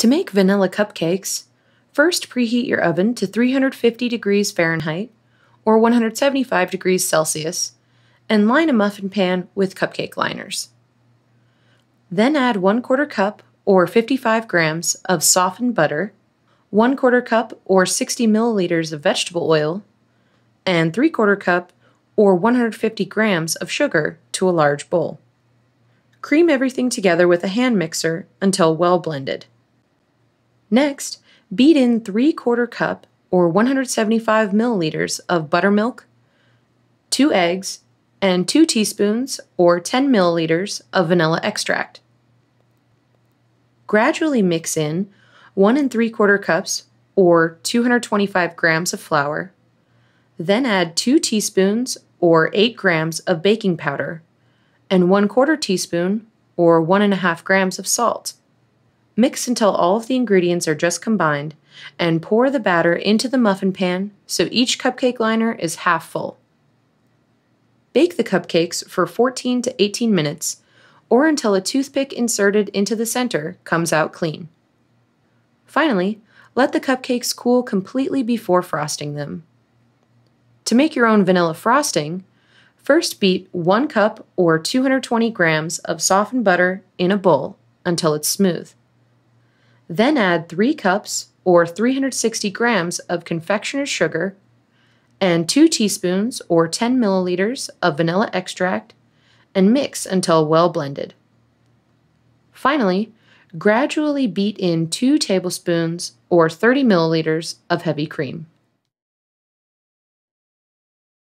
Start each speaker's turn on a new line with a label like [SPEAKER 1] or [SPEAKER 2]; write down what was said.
[SPEAKER 1] To make vanilla cupcakes, first preheat your oven to 350 degrees Fahrenheit or 175 degrees Celsius and line a muffin pan with cupcake liners. Then add 1/4 cup or 55 grams of softened butter, 1/4 cup or 60 milliliters of vegetable oil, and 3/4 cup or 150 grams of sugar to a large bowl. Cream everything together with a hand mixer until well blended. Next, beat in 3/4 cup or 175 milliliters of buttermilk, 2 eggs, and 2 teaspoons or 10 milliliters of vanilla extract. Gradually mix in 1 3/4 cups or 225 grams of flour, then add 2 teaspoons or 8 grams of baking powder and 1/4 teaspoon or 1½ grams of salt. Mix until all of the ingredients are just combined and pour the batter into the muffin pan so each cupcake liner is half full. Bake the cupcakes for 14 to 18 minutes or until a toothpick inserted into the center comes out clean. Finally, let the cupcakes cool completely before frosting them. To make your own vanilla frosting, first beat 1 cup or 220 grams of softened butter in a bowl until it's smooth. Then add 3 cups or 360 grams of confectioner's sugar and 2 teaspoons or 10 milliliters of vanilla extract and mix until well blended. Finally, gradually beat in 2 tablespoons or 30 milliliters of heavy cream.